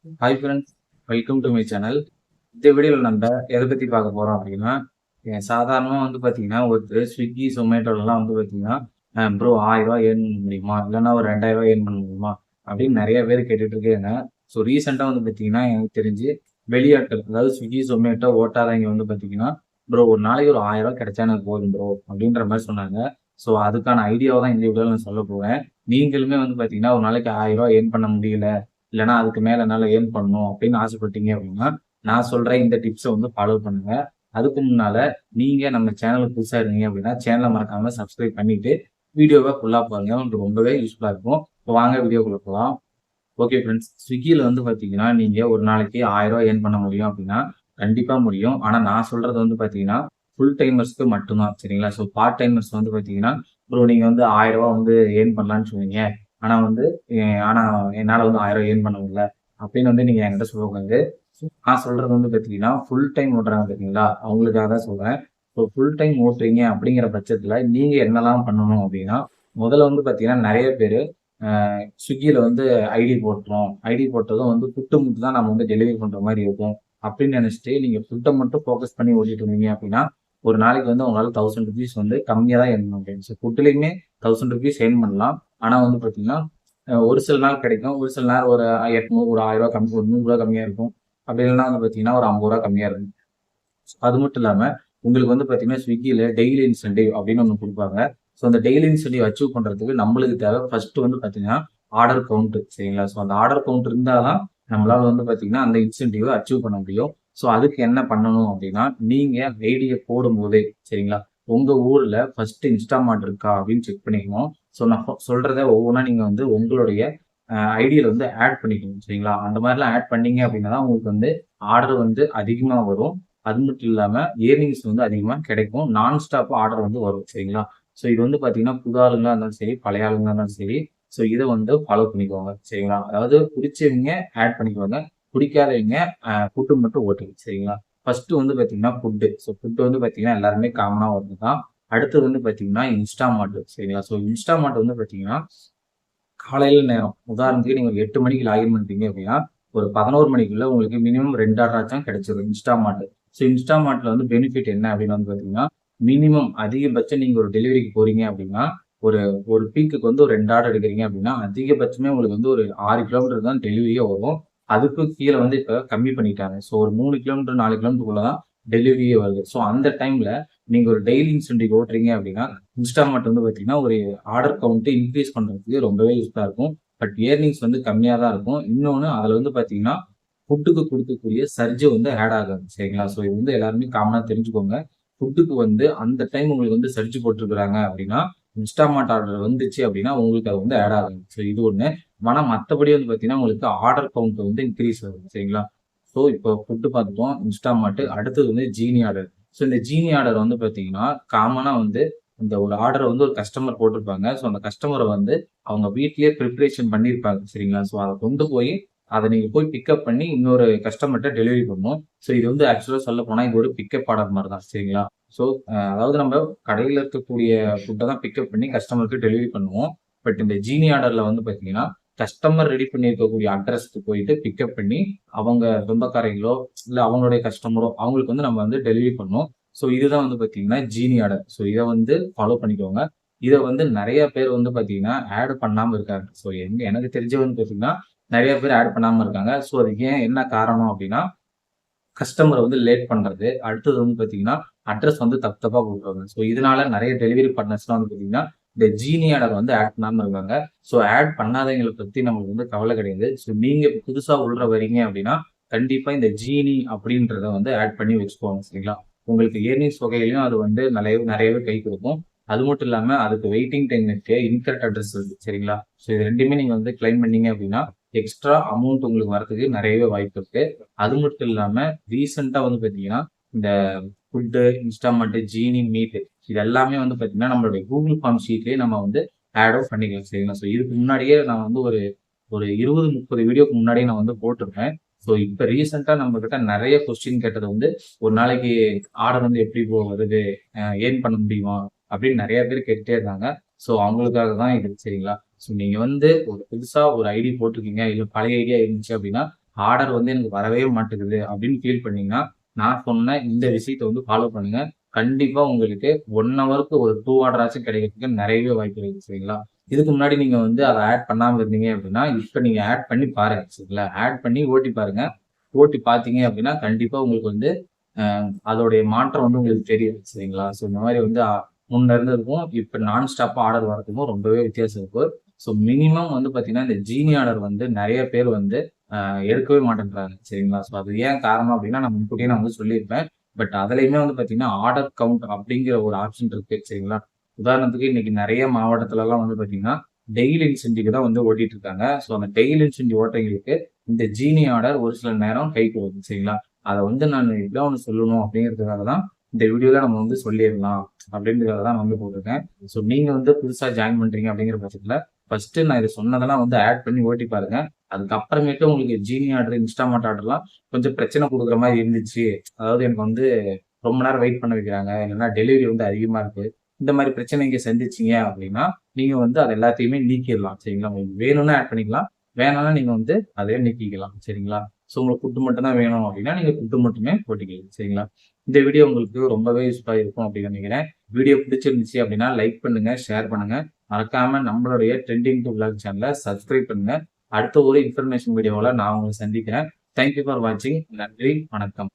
Hi friends, welcome to my channel. இந்த வீடியோவில் நம்ம எதை பற்றி பார்க்க போகிறோம் அப்படின்னா, சாதாரணமாக வந்து பார்த்தீங்கன்னா ஒருத்தர் ஸ்விக்கி ஜொமேட்டோலலாம் வந்து பார்த்தீங்கன்னா ப்ரோ 1000 ஏர்ன் பண்ண முடியுமா, இல்லைன்னா ஒரு 2000 ஏர்ன் பண்ண முடியுமா அப்படின்னு நிறைய பேர் கேட்டுட்டு இருக்காங்க. ஸோ ரீசெண்டாக வந்து பார்த்தீங்கன்னா எனக்கு தெரிஞ்சு வெளியாட்கள், அதாவது ஸ்விக்கி ஜொமேட்டோ ஓட்டாதவங்க வந்து பார்த்தீங்கன்னா ப்ரோ ஒரு நாளைக்கு ஒரு 1000 கிடைச்சா எனக்கு போதும் ப்ரோ அப்படின்ற மாதிரி சொன்னாங்க. ஸோ அதுக்கான ஐடியாவை தான் இந்த வீடியோவில் நான் சொல்ல போகிறேன். நீங்களுமே வந்து பார்த்தீங்கன்னா ஒரு நாளைக்கு 1000 ஏர்ன் பண்ண முடியல, இல்லைன்னா அதுக்கு மேல என்னால ஏர்ன் பண்ணணும் அப்படின்னு ஆசைப்பட்டீங்க அப்படின்னா, நான் சொல்ற இந்த டிப்ஸை வந்து ஃபாலோ பண்ணுங்க. அதுக்கு முன்னால நீங்க நம்ம சேனலுக்கு புதுசா இருந்தீங்க அப்படின்னா, சேனலை மறக்காம சப்ஸ்கிரைப் பண்ணிட்டு வீடியோவை ஃபுல்லா பாருங்க. உங்களுக்கு ரொம்பவே யூஸ்ஃபுல்லா இருக்கும். இப்போ வாங்க வீடியோக்குள்ள போலாம். ஓகே ஃப்ரெண்ட்ஸ், ஸ்விக்கியில வந்து பார்த்தீங்கன்னா, நீங்க ஒரு நாளைக்கு ரூ. 1000 ஏர்ன் பண்ண முடியும் அப்படின்னா, கண்டிப்பா முடியும். ஆனா நான் சொல்றது வந்து பார்த்தீங்கன்னா, ஃபுல் டைமர்ஸ்க்கு மட்டும்தான். சரிங்களா? ஸோ பார்ட் டைமர்ஸ் வந்து பார்த்தீங்கன்னா, ப்ரோ நீங்க வந்து ரூ. 1000 வந்து ஏர்ன் பண்ணலான்னு சொன்னீங்க. ஆனா வந்து ஆனா என்னால வந்து 1000 ஏர்ன் பண்ண முடியல அப்படின்னு வந்து நீங்க என்கிட்ட சொல்லக்கூடாது. நான் சொல்றது வந்து பார்த்தீங்கன்னா, ஃபுல் டைம் ஓட்டுறாங்க பார்த்தீங்களா? அவங்களுக்காக தான் சொல்றேன். ஸோ ஃபுல் டைம் ஓட்டுறீங்க அப்படிங்கிற பட்சத்தில நீங்க என்னலாம் பண்ணணும் அப்படின்னா, முதல்ல வந்து பார்த்தீங்கன்னா, நெறைய பேரு அ ஸ்விக்கியில வந்து ஐடி போட்டுறோம். ஐடி போட்டதும் வந்து ஃபுட் மட்டும் தான் நம்ம வந்து டெலிவரி பண்ற மாரி இருக்கும். அப்படின்னு நெனைச்சுட்டு நீங்க ஃபுட்ட மட்டும் ஃபோக்கஸ் பண்ணி ஓட்டிட்டு இருந்தீங்க அப்படின்னா, ஒரு நாளைக்கு வந்து உங்களால ₹1000 வந்து கம்மியா தான் ஏர்ன் பண்ண முடியும். ஸோ ஃபுட்லயுமே ₹1000 ஏர்ன் பண்ணலாம். ஆனா வந்து பார்த்தீங்கன்னா, ஒரு சில நாள் கிடைக்கும். ஒரு சில நேரம் ஒரு 800 ஒரு ரூ. 1000 கம்மி, ஒரு ரூ. 100 கம்மியா இருக்கும். அப்படி இல்லைன்னா வந்து பார்த்தீங்கன்னா, ஒரு ரூ. 50 கம்மியா இருக்கும். அது மட்டும் இல்லாம, உங்களுக்கு வந்து பார்த்தீங்கன்னா, ஸ்விக்கியில டெய்லி இன்சென்டிவ் அப்படின்னு ஒண்ணு குடுப்பாங்க. ஸோ அந்த டெய்லி இன்சென்டிவ் அச்சீவ் பண்றதுக்கு நம்மளுக்கு தேவை ஃபர்ஸ்ட் வந்து பார்த்தீங்கன்னா, ஆர்டர் கவுண்ட் சரிங்களா? ஸோ அந்த ஆர்டர் கவுண்ட் இருந்தா தான் நம்மளால வந்து பார்த்தீங்கன்னா, அந்த இன்சென்டிவ் அச்சீவ் பண்ண முடியும். ஸோ அதுக்கு என்ன பண்ணணும் அப்படின்னா, நீங்க ஐடிய போடும்போதே சரிங்களா? உங்க ஊர்ல ஃபர்ஸ்ட் இன்ஸ்டாமார்ட் இருக்கா அப்படின்னு செக் பண்ணிக்கணும். ஸோ நான் சொல்றத ஒவ்வொன்னா நீங்க வந்து உங்களுடைய ஐடியில வந்து ஆட் பண்ணிக்கணும் சரிங்களா? அந்த மாதிரிலாம் ஆட் பண்ணீங்க அப்படின்னா தான் உங்களுக்கு வந்து ஆர்டர் வந்து அதிகமா வரும். அது மட்டும் இல்லாம ஏர்னிங்ஸ் வந்து அதிகமா கிடைக்கும். நான் ஸ்டாப் ஆர்டர் வந்து வரும். சரிங்களா? ஸோ இது வந்து பார்த்தீங்கன்னா, புது ஆளுங்களா இருந்தாலும் சரி, பழைய ஆளுங்களா இருந்தாலும் சரி, ஸோ இத வந்து ஃபாலோ பண்ணிக்கோங்க. சரிங்களா? அதாவது புடிச்சவங்க ஆட் பண்ணிக்கோங்க. புடிக்காதவங்க ஃபுட் மட்டும் ஓட்டுங்க. சரிங்களா? ஃபர்ஸ்ட் வந்து பார்த்தீங்கன்னா, ஃபுட். ஸோ ஃபுட் வந்து பார்த்தீங்கன்னா, எல்லாருமே காமனா வரது தான். அடுத்தது வந்து பார்த்தீங்கன்னா, இன்ஸ்டாமார்ட். சரிங்களா? ஸோ இன்ஸ்டாமார்ட் வந்து பார்த்தீங்கன்னா, காலையில நேரம். உதாரணத்துக்கு நீங்க ஒரு 8 மணிக்கு லாகின் பண்றீங்க அப்படின்னா, ஒரு 11 மணிக்குள்ள உங்களுக்கு மினிமம் 2 ஆர்டர் ஆச்சும் கிடைச்சிரும் இன்ஸ்டாமார்ட். ஸோ இன்ஸ்டாமார்ட்ல வந்து பெனிஃபிட் என்ன அப்படின்னு வந்து பார்த்தீங்கன்னா, மினிமம் அதிகபட்சம் நீங்க ஒரு டெலிவரிக்கு போறீங்க அப்படின்னா, ஒரு ஒரு பீக்குக்கு வந்து ஒரு 2 ஆர்டர் எடுக்கிறீங்க அப்படின்னா, அதிகபட்சமே உங்களுக்கு வந்து ஒரு 6 கிலோமீட்டர் தான் டெலிவரியே வரும். அதுக்கும் கீழ வந்து இப்ப கம்மி பண்ணிட்டாங்க. ஸோ ஒரு 3 கிலோமீட்டர், 4 கிலோமீட்டருக்குள்ள தான் டெலிவரியே வருது. ஸோ அந்த டைம்ல நீங்க ஒரு டெய்லி இன்சென்டிவ் ஓட்டுறீங்க அப்படின்னா, இன்ஸ்டாமார்ட் வந்து பார்த்தீங்கன்னா, ஒரு ஆர்டர் கவுண்ட் இன்கிரீஸ் பண்றதுக்கு ரொம்பவே யூஸ்ஃபுல்லா இருக்கும். பட் ஏர்னிங்ஸ் வந்து கம்மியா தான் இருக்கும். இன்னொன்னு அதுல வந்து பார்த்தீங்கன்னா, ஃபுட்டுக்கு குடுக்கக்கூடிய சர்ஜ் வந்து ஆட் ஆகாது. சரிங்களா? ஸோ இது வந்து எல்லாருமே காமனா தெரிஞ்சுக்கோங்க. ஃபுட்டுக்கு வந்து அந்த டைம் உங்களுக்கு வந்து சர்ஜ் போட்டுருக்காங்க அப்படின்னா, இன்ஸ்டாமார்ட் ஆர்டர் வந்துச்சு அப்படின்னா, உங்களுக்கு அது வந்து ஆட் ஆகாது. ஸோ இது ஒண்ணு. ஆனா மத்தபடி வந்து பார்த்தீங்கன்னா, உங்களுக்கு ஆர்டர் கவுண்ட் வந்து இன்கிரீஸ் ஆகும். சரிங்களா? ஸோ இப்போ ஃபுட் பார்த்துட்டோம், இன்ஸ்டாமார்ட். அடுத்தது வந்து ஜீனி ஆர்டர். ஸோ இந்த ஜீனி ஆர்டர் வந்து பார்த்தீங்கன்னா, காமனா வந்து இந்த ஒரு ஆர்டர வந்து ஒரு கஸ்டமர் போட்டிருப்பாங்க. ஸோ அந்த கஸ்டமர வந்து அவங்க வீட்லயே பிரிப்பரேஷன் பண்ணியிருப்பாங்க. சரிங்களா? ஸோ அத கொண்டு போய் அத நீங்க போய் பிக்கப் பண்ணி இன்னொரு கஸ்டமர்ட்ட டெலிவரி பண்ணணும். ஸோ இது வந்து ஆக்சுவலா சொல்லப்போனா இது ஒரு பிக்கப் ஆர்டர் மாரி தான். சரிங்களா? ஸோ அதாவது நம்ம கடையில இருக்கக்கூடிய ஃபுட்ட தான் பிக்கப் பண்ணி கஸ்டமருக்கு டெலிவரி பண்ணுவோம். பட் இந்த ஜீனி ஆர்டர்ல வந்து பார்த்தீங்கன்னா, கஸ்டமர் ரெடி பண்ணியிருக்கக்கூடிய அட்ரஸ்க்கு போயிட்டு பிக்கப் பண்ணி, அவங்க சொந்தக்காரங்களோ, இல்ல அவங்களுடைய கஸ்டமரோ அவங்களுக்கு வந்து நம்ம வந்து டெலிவரி பண்ணணும். ஸோ இதுதான் வந்து பார்த்தீங்கன்னா, ஜீனி ஆர்டர். ஸோ இத வந்து ஃபாலோ பண்ணிக்கோங்க. இத வந்து நெறைய பேர் வந்து பார்த்தீங்கன்னா, ஆட் பண்ணாம இருக்காங்க. ஸோ எனக்கு தெரிஞ்சு வந்து பார்த்தீங்கன்னா, நெறைய பேர் ஆட் பண்ணாம இருக்காங்க. ஸோ அதுக்கு ஏன் என்ன காரணம் அப்டின்னா, கஸ்டமர வந்து லேட் பண்றது. அடுத்தது வந்து பார்த்தீங்கன்னா, அட்ரஸ் வந்து தப்பு தப்பா குடுக்குறாங்க. ஸோ இதனால நெறைய டெலிவரி பார்ட்னர்ஸ்லாம் வந்து பார்த்தீங்கன்னா, இந்த ஜீனி ஆர்டர் வந்து ஆட் பண்ணாம இருக்காங்க. ஸோ ஆட் பண்ணாதவங்கள பத்தி நம்மளுக்கு வந்து கவல கிடையாது. ஸோ நீங்க இப்ப புதுசா உள்ள வரீங்க அப்டின்னா, கண்டிப்பா இந்த ஜீனி அப்டின்றத வந்து ஆட் பண்ணி வச்சுக்கோங்க. சரிங்களா? உங்களுக்கு ஏர்னிங்ஸ் வகையிலயும் அது வந்து நெறையவே கை குடுக்கும். அது மட்டும் இல்லாம அதுக்கு வெயிட்டிங் டைம் இருக்கு. இன்கரெக்ட் அட்ரஸ் இருக்கு. சரிங்களா? ஸோ இது 2மே நீங்க வந்து கிளைம் பண்ணீங்க அப்டின்னா, எக்ஸ்ட்ரா அமௌண்ட் உங்களுக்கு வரதுக்கு நெறையவே வாய்ப்பு இருக்கு. அது மட்டும் இல்லாம ரீசென்ட்டா வந்து பார்த்தீங்கன்னா, இந்த ஃபுட்டு, இன்ஸ்டாமார்ட், ஜீனி, மீட் இது எல்லாமே வந்து பார்த்தீங்கன்னா, நம்மளுடைய கூகுள் ஃபார்ம் ஷீட்லயே நம்ம வந்து ஆடும் பண்ணிக்கலாம். சரிங்களா? ஸோ இதுக்கு முன்னாடியே நான் வந்து ஒரு ஒரு 20, 30 வீடியோக்கு முன்னாடியே நான் வந்து போட்டிருப்பேன். ஸோ இப்ப ரீசென்ட்டா நம்மகிட்ட நெறைய கொஸ்டின் கேட்டது வந்து, "ஒரு நாளைக்கு ஆர்டர் வந்து எப்படி ப்ரோ வருது? ஏர்ன் பண்ண முடியுமா?" அப்படின்னு நெறைய பேர் கேட்டுட்டே இருந்தாங்க. ஸோ அவங்களுக்காக தான் இது. சரிங்களா? ஸோ நீங்க வந்து ஒரு புதுசா ஒரு ஐடி போட்டிருக்கீங்க. இல்ல பழைய ஐடியா இருந்துச்சு அப்படின்னா, ஆர்டர் வந்து எனக்கு வரவே மாட்டேங்குது அப்படின்னு ஃபீல் பண்ணீங்கன்னா, நான் சொன்ன இந்த விஷயத்த வந்து ஃபாலோ பண்ணுங்க. கண்டிப்பா உங்களுக்கு 1 ஹவருக்கு ஒரு 2 ஆர்டர் ஆச்சும் கிடைக்கிறதுக்கு நெறையவே வாய்ப்பு இருக்கு. சரிங்களா? இதுக்கு முன்னாடி நீங்க வந்து அத ஆட் பண்ணாம இருந்தீங்க அப்படின்னா, இப்ப நீங்க ஆட் பண்ணி பாருங்க. சரிங்களா? ஆட் பண்ணி ஓட்டி பாருங்க. ஓட்டி பார்த்தீங்க அப்படின்னா, கண்டிப்பா உங்களுக்கு வந்து அ அதோடைய மாற்றம் வந்து உங்களுக்கு தெரியும். சரிங்களா? ஸோ இந்த மாரி வந்து முன்ன இருந்ததுக்கும், இப்ப நான் ஸ்டாப்பா ஆர்டர் வரதுக்கும் ரொம்பவே வித்தியாசம் இருக்கு. ஸோ மினிமம் வந்து பார்த்தீங்கன்னா, இந்த ஜீனி ஆர்டர் வந்து நெறைய பேர் வந்து எடுக்கவே மாட்டேன்றாங்க. சரிங்களா? ஸோ அது ஏன் காரணம் அப்டின்னா, நான் முன்கூட்டியே நான் வந்து சொல்லியிருப்பேன். பட் அதுலயுமே வந்து பார்த்தீங்கன்னா, ஆர்டர் கவுண்ட் அப்டிங்கிற ஒரு ஆப்ஷன் இருக்கு. சரிங்களா? உதாரணத்துக்கு இன்னைக்கு நெறைய மாவட்டத்துலலாம் வந்து பார்த்தீங்கன்னா, டெய்லி இன்சென்டிவ் தான் வந்து ஓட்டிட்டு இருக்காங்க. ஸோ அந்த டெய்லி இன்சென்டிவ் ஓட்றவங்களுக்கு இந்த ஜீனி ஆர்டர் ஒரு சில நேரம் கைக்கு வரும். சரிங்களா? அத வந்து நான் எப்படியோ ஒண்ணு சொல்லணும் அப்டிங்கிறதுக்காக தான் இந்த வீடியோல நம்ம வந்து சொல்லிறலாம் அப்டின்றதுக்காக தான் நான் வந்து போட்டிருக்கேன். ஸோ நீங்க வந்து புதுசா ஜாயின் பண்றீங்க அப்டிங்கிற பட்சத்துல, ஃபர்ஸ்ட்டு நான் இத சொன்னதெல்லாம் வந்து ஆட் பண்ணி ஓட்டி பாருங்க. அதுக்கப்புறமேட்டு உங்களுக்கு ஜீனி ஆர்டர், இன்ஸ்டாமார்ட் ஆர்டர்லாம் கொஞ்சம் பிரச்சனை குடுக்குற மாரி இருந்துச்சு. அதாவது எனக்கு வந்து ரொம்ப நேரம் வெயிட் பண்ண வைக்கிறாங்க. இல்லன்னா டெலிவரி வந்து அதிகமா இருக்கு. இந்த மாரி பிரச்சனைங்க சந்திச்சீங்க அப்டின்னா, நீங்க வந்து அது எல்லாத்தையுமே நீக்கிர்லாம். சரிங்களா? உங்களுக்கு வேணும்னா ஆட் பண்ணிக்கலாம். வேணாம்னா நீங்க வந்து அதையே நீக்கிக்கலாம். சரிங்களா? ஸோ உங்களுக்கு ஃபுட் மட்டும் தான் வேணும் அப்டின்னா, நீங்க ஃபுட் மட்டுமே போட்டுக்கலாம். சரிங்களா? இந்த வீடியோ உங்களுக்கு ரொம்பவே யூஸ்ஃபுல்லா இருக்கும் அப்டின்னு நெனைக்கிறேன். வீடியோ பிடிச்சிருந்துச்சு அப்டின்னா, லைக் பண்ணுங்க, ஷேர் பண்ணுங்க. மறக்காம நம்மளுடைய ட்ரெண்டிங் டூ விளாக் சேனல சப்ஸ்கிரைப் பண்ணுங்க. அடுத்த ஒரு இன்ஃபர்மேஷன் வீடியோவுல நான் உங்கள சந்திக்கிறேன். தேங்க் யூ ஃபார் வாட்சிங். நன்றி, வணக்கம்.